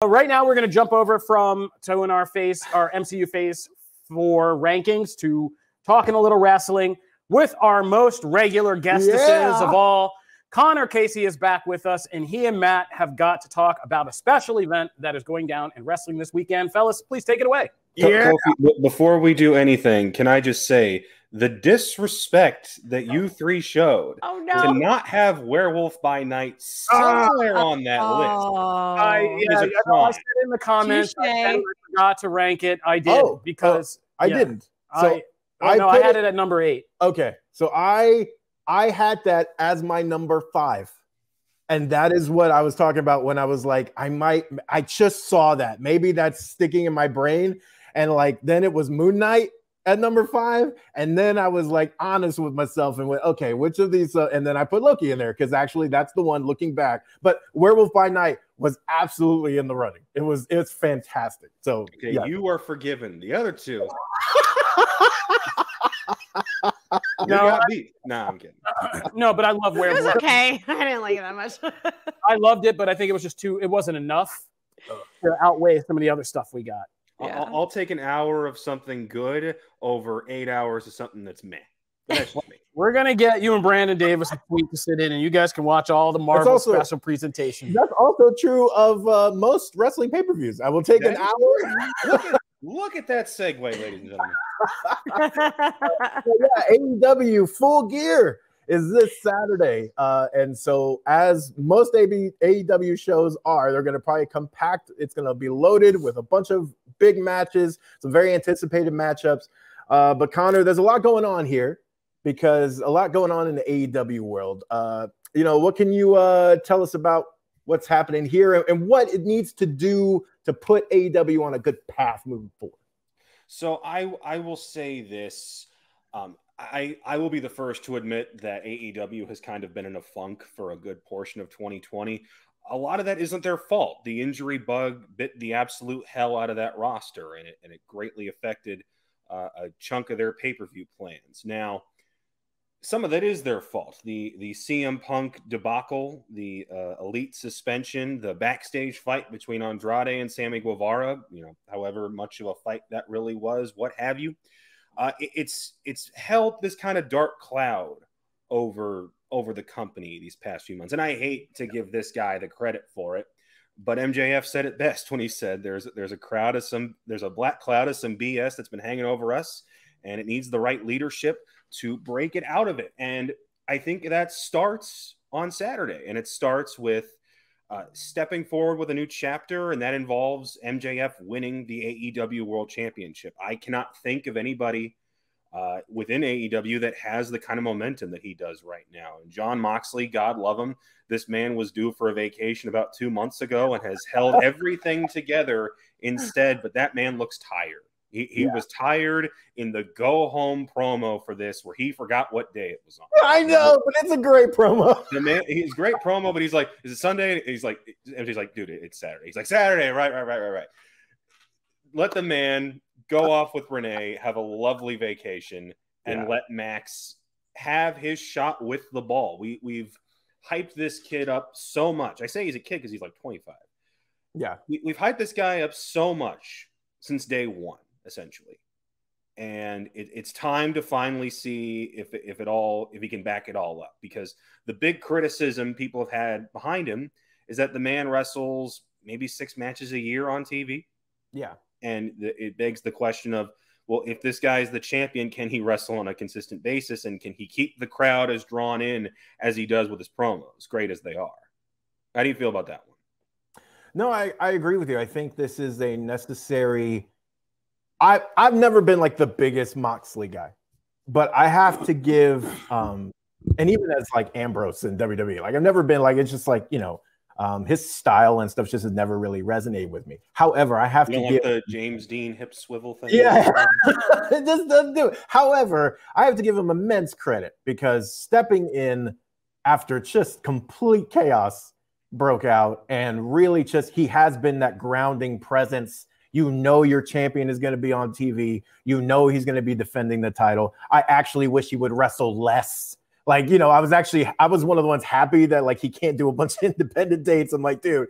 Right now, we're going to jump over from in our MCU phase 4 rankings to talking a little wrestling with our most regular guestesses of all. Connor Casey is back with us, and he and Matt have got to talk about a special event that is going down in wrestling this weekend. Fellas, please take it away. Yeah. Kofi, before we do anything, can I just say the disrespect that you three showed to not have Werewolf by Night somewhere on that list? I said in the comments, I forgot to rank it. I did because I didn't. So I had it at number 8. Okay, so I had that as my number 5. And that is what I was talking about when I was like, I just saw that. Maybe that's sticking in my brain. And like, then it was Moon Knight at number 5. And then I was like honest with myself and went, okay, which of these? And then I put Loki in there because actually that's the one looking back. But Werewolf by Night was absolutely in the running. It's fantastic. So okay, you are forgiven. The other two. No, I'm kidding. No, but I love Werewolf. It was okay. I didn't like it that much. I loved it, but I think it was just it wasn't enough to outweigh some of the other stuff we got. Yeah. I'll take an hour of something good over 8 hours of something that's meh. That's me. We're going to get you and Brandon Davis a tweet to sit in, and you guys can watch all the Marvel special presentations. That's also true of most wrestling pay-per-views. I will take an hour. Look at that segue, ladies and gentlemen. AEW Full Gear is this Saturday. And so as most AEW shows are, they're going to probably compact. It's going to be loaded with a bunch of big matches, some very anticipated matchups. But Connor, there's a lot going on here because a lot going on in the AEW world. What can you tell us about what's happening here and what it needs to do to put AEW on a good path moving forward? So I will say this. I will be the first to admit that AEW has kind of been in a funk for a good portion of 2020. A lot of that isn't their fault. The injury bug bit the absolute hell out of that roster, and it greatly affected a chunk of their pay-per-view plans. Now, some of that is their fault. The CM Punk debacle, the Elite suspension, the backstage fight between Andrade and Sammy Guevara, however much of a fight that really was, what have you. It's held this kind of dark cloud over the company these past few months. And I hate to give this guy the credit for it, but MJF said it best when he said there's a black cloud of some BS that's been hanging over us, and it needs the right leadership to break it out of it. And I think that starts on Saturday, and it starts with stepping forward with a new chapter, and that involves MJF winning the AEW World Championship. I cannot think of anybody within AEW that has the kind of momentum that he does right now. And John Moxley, God love him, this man was due for a vacation about 2 months ago and has held everything together instead, but that man looks tired. He was tired in the go-home promo for this where he forgot what day it was on. I know, but it's a great promo. The man, he's great promo, but he's like, is it Sunday? He's like, dude, it's Saturday. He's like, Saturday, right. Let the man go off with Renee, have a lovely vacation, and let Max have his shot with the ball. We've hyped this kid up so much. I say he's a kid because he's like 25. Yeah. We've hyped this guy up so much since day one, essentially. And it's time to finally see if he can back it all up, because the big criticism people have had behind him is that the man wrestles maybe 6 matches a year on TV. Yeah. And it begs the question of, well, if this guy is the champion, can he wrestle on a consistent basis? And can he keep the crowd as drawn in as he does with his promos, great as they are? How do you feel about that one? No, I agree with you. I think this is a necessary... I've never been like the biggest Moxley guy, but I have to give, and even as like Ambrose in WWE, like I've never been like, it's just like, his style and stuff just has never really resonated with me. However, I have to give the James Dean hip swivel thing. Yeah, it just doesn't do it. However, I have to give him immense credit because stepping in after just complete chaos broke out, and really just he has been that grounding presence. Your champion is going to be on TV. He's going to be defending the title. I actually wish he would wrestle less Like, you know, I was one of the ones happy that like he can't do a bunch of independent dates. I'm like, dude,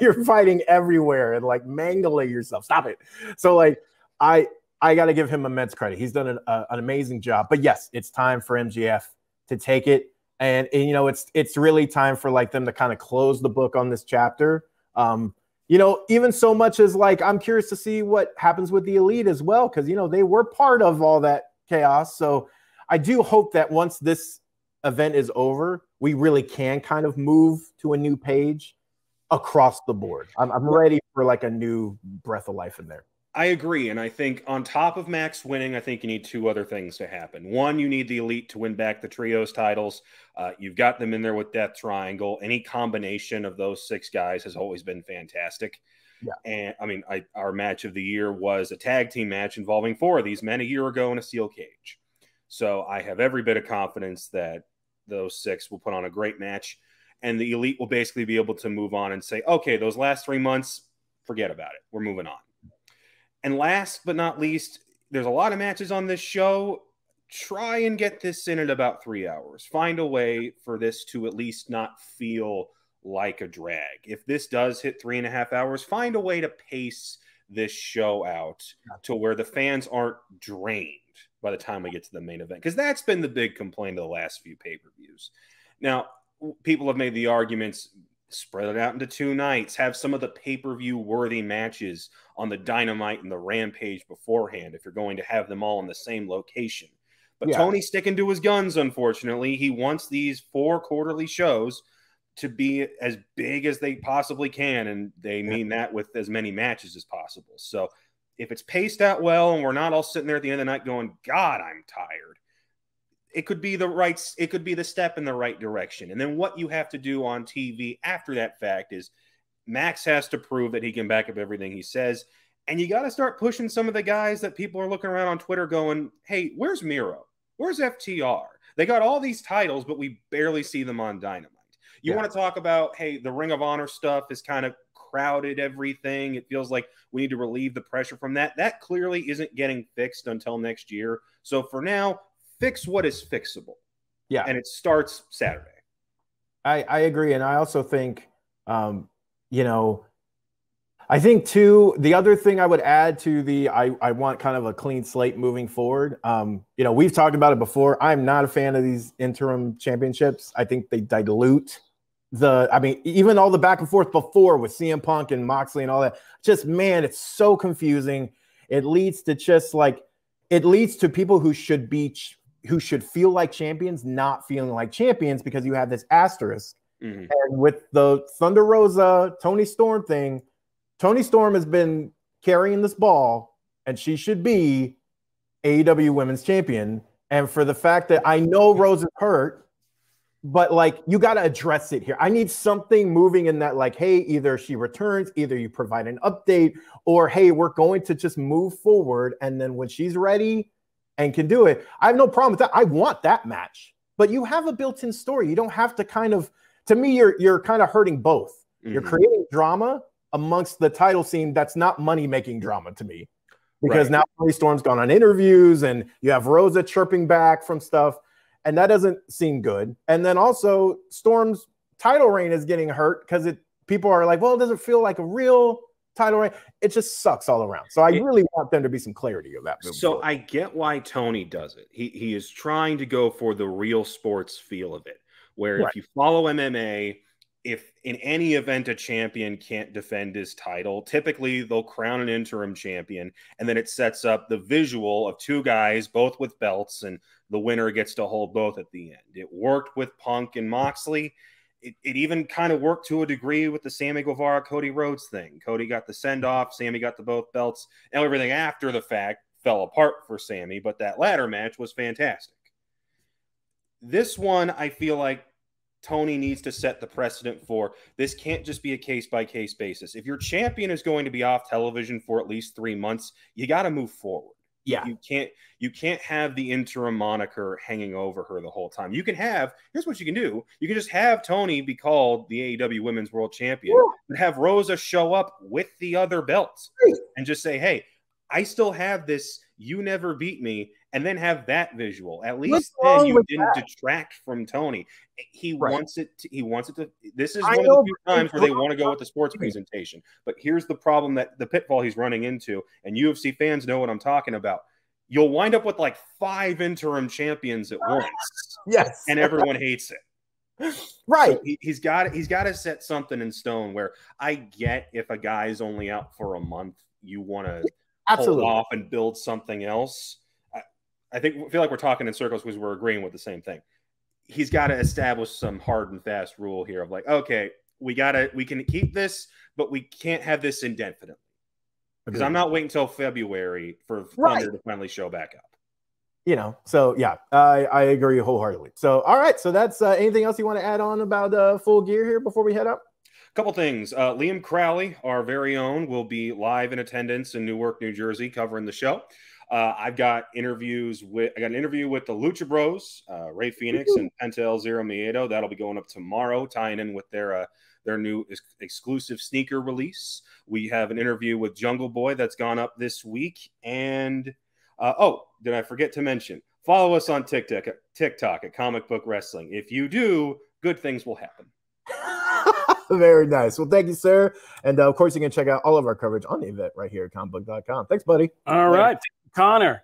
you're fighting everywhere and like mangling yourself. Stop it. So like, I got to give him immense credit. He's done an amazing job. But yes, it's time for MGF to take it. And you know, it's really time for like them to kind of close the book on this chapter. You know, even so much as like, I'm curious to see what happens with the Elite as well. Cause you know, they were part of all that chaos. So I do hope that once this event is over, we really can kind of move to a new page across the board. I'm ready for like a new breath of life in there. I agree. And I think on top of Max winning, I think you need two other things to happen. One, you need the Elite to win back the trios titles. You've got them in there with Death Triangle. Any combination of those 6 guys has always been fantastic. Yeah. And I mean, our match of the year was a tag team match involving 4 of these men a year ago in a steel cage. So I have every bit of confidence that those 6 will put on a great match, and the Elite will basically be able to move on and say, okay, those last 3 months, forget about it. We're moving on. And last but not least, there's a lot of matches on this show. Try and get this in at about 3 hours. Find a way for this to at least not feel like a drag. If this does hit 3.5 hours, find a way to pace this show out to where the fans aren't drained by the time we get to the main event, because that's been the big complaint of the last few pay-per-views. Now, people have made the arguments, spread it out into 2 nights, have some of the pay-per-view worthy matches on the Dynamite and the Rampage beforehand if you're going to have them all in the same location. But yeah, Tony's sticking to his guns, unfortunately. He wants these 4 quarterly shows to be as big as they possibly can, and they mean that with as many matches as possible. So if it's paced out well and we're not all sitting there at the end of the night going, God, I'm tired, it could be the step in the right direction. And then what you have to do on TV after that fact is Max has to prove that he can back up everything he says. And you got to start pushing some of the guys that people are looking around on Twitter going, hey, where's Miro? Where's FTR? They got all these titles, but we barely see them on Dynamite. You want to talk about, hey, the Ring of Honor stuff is kind of crowded everything. It feels like we need to relieve the pressure from that. That clearly isn't getting fixed until next year. So for now, fix what is fixable. Yeah. And it starts Saturday. I agree. And I also think, you know, I think too, the other thing I would add to I want kind of a clean slate moving forward. You know, we've talked about it before. I'm not a fan of these interim championships. I think they dilute even all the back and forth before with CM Punk and Moxley and all that. Just, man, it's so confusing. It leads to people who should feel like champions not feeling like champions because you have this asterisk. Mm-hmm. And with the Thunder Rosa, Toni Storm thing, Toni Storm has been carrying this ball, and she should be AEW Women's Champion. And for the fact that I know Rose is hurt, but like, you got to address it here. I need something moving in that, like, hey, either she returns, either you provide an update, or hey, we're going to just move forward. And then when she's ready and can do it, I have no problem with that. I want that match, but you have a built-in story. You don't have to to me, you're kind of hurting both. Mm-hmm. You're creating drama amongst the title scene that's not money-making drama to me. Because now Toni Storm's gone on interviews and you have Rosa chirping back from stuff, and that doesn't seem good. And then also Storm's title reign is getting hurt because people are like, well, it doesn't feel like a real title reign. It just sucks all around. So I really want there to be some clarity of that. So forward. I get why Tony does it. He is trying to go for the real sports feel of it, where if you follow MMA, if in any event a champion can't defend his title, typically they'll crown an interim champion, and then it sets up the visual of 2 guys, both with belts, and the winner gets to hold both at the end. It worked with Punk and Moxley. It even kind of worked to a degree with the Sammy Guevara, Cody Rhodes thing. Cody got the send-off, Sammy got the both belts, and everything after the fact fell apart for Sammy, but that ladder match was fantastic. This one, I feel like Tony needs to set the precedent for. This can't just be a case-by-case basis. If your champion is going to be off television for at least 3 months, you got to move forward. Yeah. You can't have the interim moniker hanging over her the whole time. Here's what you can do. You can just have Tony be called the AEW Women's World Champion, and have Rosa show up with the other belts and just say, hey, I still have this you never beat me, and then have that visual. At What's least then wrong you with didn't that? detract from Tony. He Right. wants it to. This is I one of know, the few but times where they want to go wrong with the sports with me. presentation. But here's the problem, that the pitfall he's running into, and UFC fans know what I'm talking about. You'll wind up with like 5 interim champions at once, Yes. and everyone hates it. Right. So he's got to set something in stone where I get if a guy's only out for a month, you want to hold off and build something else. I feel like we're talking in circles because we're agreeing with the same thing. He's got to establish some hard and fast rule here of like, okay, we can keep this, but we can't have this indefinitely. Because I'm not waiting until February for Thunder to finally show back up. You know, so yeah, I agree wholeheartedly. So, all right. So that's anything else you want to add on about Full Gear here before we head up? Couple things. Liam Crowley, our very own, will be live in attendance in Newark, New Jersey, covering the show. I got an interview with the Lucha Bros, Ray Phoenix and Pentel Zero Miedo. That'll be going up tomorrow, tying in with their new exclusive sneaker release. We have an interview with Jungle Boy that's gone up this week. And did I forget to mention? Follow us on TikTok at Comic Book Wrestling. If you do, good things will happen. Very nice. Well, thank you, sir. And of course, you can check out all of our coverage on the event right here at comicbook.com. Thanks, buddy. All right, Connor.